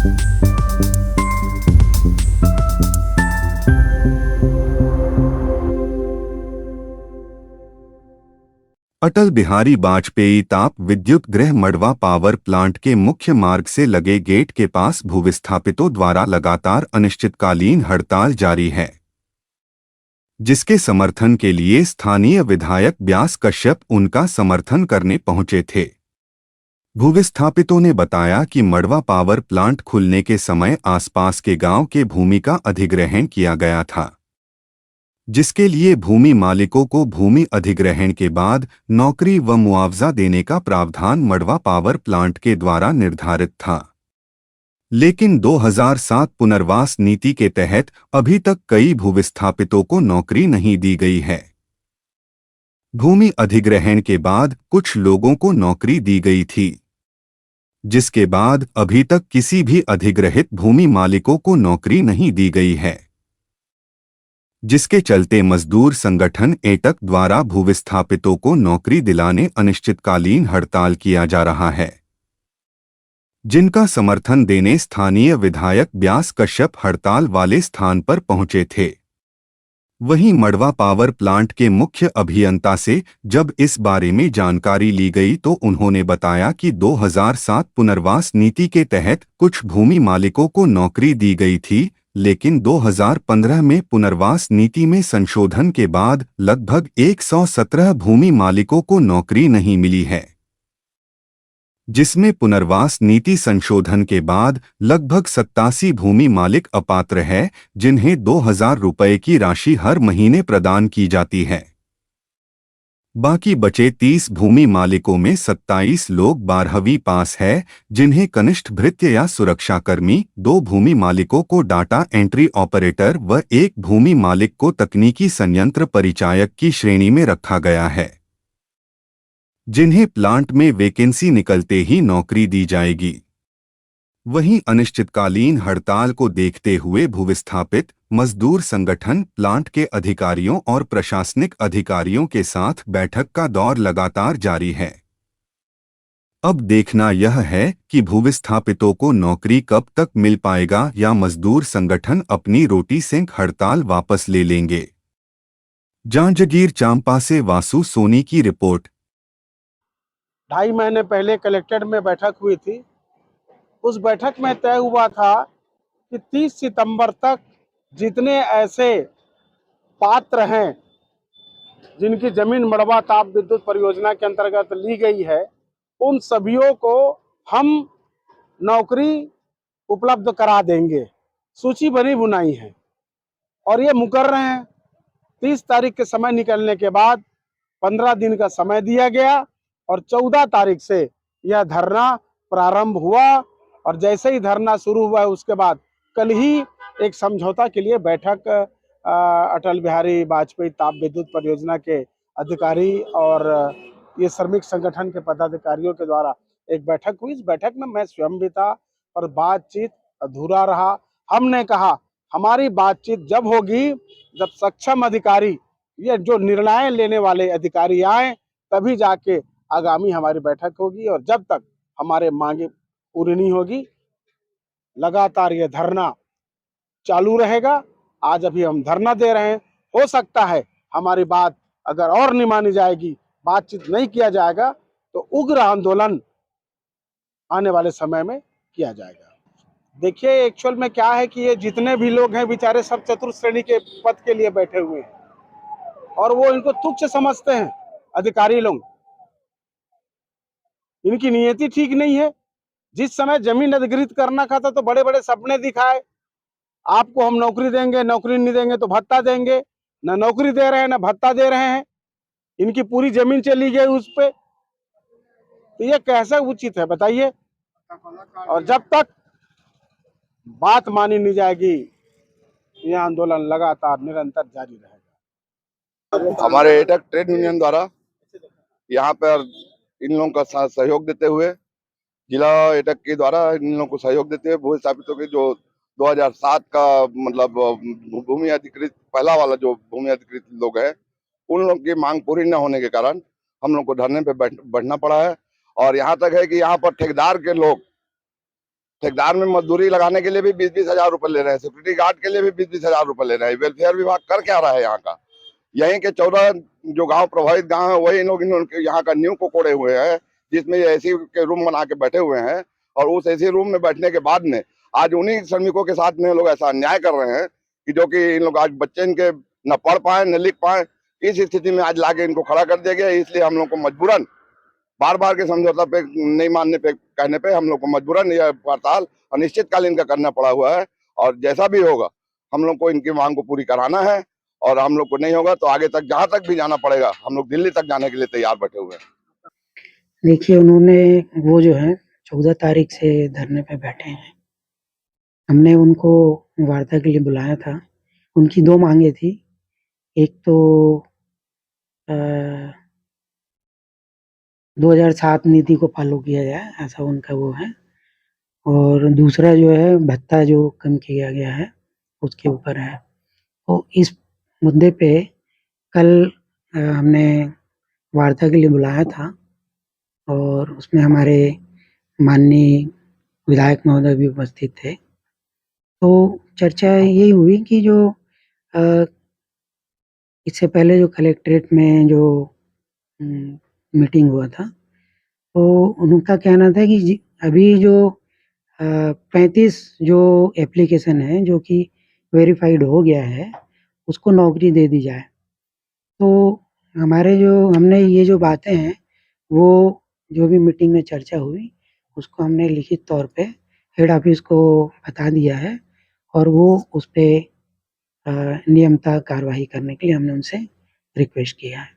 अटल बिहारी वाजपेयी ताप विद्युत गृह मड़वा पावर प्लांट के मुख्य मार्ग से लगे गेट के पास भूविस्थापितों द्वारा लगातार अनिश्चितकालीन हड़ताल जारी है, जिसके समर्थन के लिए स्थानीय विधायक व्यास कश्यप उनका समर्थन करने पहुंचे थे। भूविस्थापितों ने बताया कि मड़वा पावर प्लांट खुलने के समय आसपास के गांव के भूमि का अधिग्रहण किया गया था, जिसके लिए भूमि मालिकों को भूमि अधिग्रहण के बाद नौकरी व मुआवजा देने का प्रावधान मड़वा पावर प्लांट के द्वारा निर्धारित था। लेकिन 2007 पुनर्वास नीति के तहत अभी तक कई भूविस्थापितों को नौकरी नहीं दी गई है। भूमि अधिग्रहण के बाद कुछ लोगों को नौकरी दी गई थी, जिसके बाद अभी तक किसी भी अधिग्रहित भूमि मालिकों को नौकरी नहीं दी गई है, जिसके चलते मजदूर संगठन एटक द्वारा भूविस्थापितों को नौकरी दिलाने अनिश्चितकालीन हड़ताल किया जा रहा है, जिनका समर्थन देने स्थानीय विधायक व्यास कश्यप हड़ताल वाले स्थान पर पहुंचे थे। वहीं मड़वा पावर प्लांट के मुख्य अभियंता से जब इस बारे में जानकारी ली गई तो उन्होंने बताया कि 2007 पुनर्वास नीति के तहत कुछ भूमि मालिकों को नौकरी दी गई थी, लेकिन 2015 में पुनर्वास नीति में संशोधन के बाद लगभग 117 भूमि मालिकों को नौकरी नहीं मिली है, जिसमें पुनर्वास नीति संशोधन के बाद लगभग 87 भूमि मालिक अपात्र है, जिन्हें 2000 रुपये की राशि हर महीने प्रदान की जाती है। बाकी बचे 30 भूमि मालिकों में 27 लोग 12वीं पास है, जिन्हें कनिष्ठ भृत्य या सुरक्षाकर्मी, 2 भूमि मालिकों को डाटा एंट्री ऑपरेटर व 1 भूमि मालिक को तकनीकी संयंत्र परिचायक की श्रेणी में रखा गया है, जिन्हें प्लांट में वैकेंसी निकलते ही नौकरी दी जाएगी। वहीं अनिश्चितकालीन हड़ताल को देखते हुए भूविस्थापित मजदूर संगठन प्लांट के अधिकारियों और प्रशासनिक अधिकारियों के साथ बैठक का दौर लगातार जारी है। अब देखना यह है कि भूविस्थापितों को नौकरी कब तक मिल पाएगा या मजदूर संगठन अपनी रोटी सेंक हड़ताल वापस ले लेंगे। जांजगीर चांपा से वासु सोनी की रिपोर्ट। 2.5 महीने पहले कलेक्ट्रेट में बैठक हुई थी। उस बैठक में तय हुआ था कि 30 सितंबर तक जितने ऐसे पात्र हैं जिनकी जमीन मड़वा ताप विद्युत परियोजना के अंतर्गत ली गई है, उन सभियों को हम नौकरी उपलब्ध करा देंगे। सूची बनी बुनाई है और ये मुकर्रर हैं। 30 तारीख के समय निकलने के बाद 15 दिन का समय दिया गया और 14 तारीख से यह धरना प्रारंभ हुआ और जैसे ही धरना शुरू हुआ है उसके बाद कल ही एक समझौता के लिए बैठक अटल बिहारी वाजपेयी ताप विद्युत परियोजना के अधिकारी और ये श्रमिक संगठन के पदाधिकारियों के द्वारा एक बैठक हुई। इस बैठक में मैं स्वयं भी था और बातचीत अधूरा रहा। हमने कहा हमारी बातचीत जब होगी जब सक्षम अधिकारी, ये जो निर्णय लेने वाले अधिकारी आए, तभी जाके आगामी हमारी बैठक होगी और जब तक हमारे मांगे पूरी नहीं होगी लगातार ये धरना चालू रहेगा। आज अभी हम धरना दे रहे हैं, हो सकता है हमारी बात अगर और नहीं मानी जाएगी, बातचीत नहीं किया जाएगा तो उग्र आंदोलन आने वाले समय में किया जाएगा। देखिए एक्चुअल में क्या है कि ये जितने भी लोग हैं बेचारे सब चतुर्थ श्रेणी के पद के लिए बैठे हुए हैं और वो इनको तुच्छ समझते हैं अधिकारी लोग। इनकी नियति ठीक नहीं है। जिस समय जमीन अधिग्रहित करना था तो बड़े बड़े सपने दिखाए, आपको हम नौकरी देंगे, नौकरी नहीं देंगे तो भत्ता देंगे। न नौकरी दे रहे हैं न भत्ता दे रहे हैं। इनकी पूरी जमीन चली गई उस पे, तो ये कैसा उचित है बताइए। और जब तक बात मानी नहीं जाएगी यह आंदोलन लगातार निरंतर जारी रहेगा। हमारे एटक ट्रेड यूनियन द्वारा यहाँ पर इन लोगों का सहयोग देते हुए, जिला एटक के द्वारा इन लोगों को सहयोग देते हुए भूविस्थापितों के जो 2007 का मतलब भूमि अधिकृत पहला वाला जो भूमि अधिकृत लोग हैं, उन लोगों की मांग पूरी न होने के कारण हम लोग को धरने पे बैठना पड़ा है। और यहाँ तक है कि यहाँ पर ठेकेदार के लोग ठेकेदार में मजदूरी लगाने के लिए भी 20-20 हजार रुपए ले रहे हैं, सिक्योरिटी गार्ड के लिए भी 20-20 हजार रुपए ले रहे हैं। वेलफेयर विभाग कर क्या रहा है यहाँ का? यहीं के 14 जो गांव प्रभावित गांव है वही लोग यहाँ का नींव को कोड़े हुए हैं, जिसमें ये एसी के रूम बना के बैठे हुए हैं। और उस एसी रूम में बैठने के बाद में आज उन्हीं श्रमिकों के साथ में लोग ऐसा अन्याय कर रहे हैं कि जो कि इन लोग आज बच्चे इनके न पढ़ पाए न लिख पाए, इस स्थिति में आज लाके इनको खड़ा कर दिया गया। इसलिए हम लोग को मजबूरन बार बार के समझौता पे नहीं मानने पे कहने पे हम लोग को मजबूरन यह हड़ताल अनिश्चितकालीन का करना पड़ा हुआ है। और जैसा भी होगा हम लोग को इनकी मांग को पूरी कराना है, और हम लोग को नहीं होगा तो आगे तक जहां तक भी जाना पड़ेगा हम लोग दिल्ली तक जाने के लिए तैयार बैठे हुए हैं। देखिए, उन्होंने वो जो है 14 तारीख से धरने पे बैठे हैं। हमने उनको वार्ता के लिए बुलाया था। उनकी 2 मांगे थी। एक तो 2007 नीति को फॉलो किया जाए, ऐसा उनका वो है। और दूसरा जो है भत्ता जो कम किया गया है उसके ऊपर है। तो इस मुद्दे पे कल हमने वार्ता के लिए बुलाया था और उसमें हमारे माननीय विधायक महोदय भी उपस्थित थे। तो चर्चा यही हुई कि जो इससे पहले जो कलेक्ट्रेट में जो मीटिंग हुआ था, तो उनका कहना था कि अभी जो 35 जो एप्लीकेशन है जो कि वेरीफाइड हो गया है उसको नौकरी दे दी जाए। तो हमारे जो हमने ये जो बातें हैं वो जो भी मीटिंग में चर्चा हुई उसको हमने लिखित तौर पे हेड ऑफिस को बता दिया है और वो उस पे नियमतः कार्रवाई करने के लिए हमने उनसे रिक्वेस्ट किया है।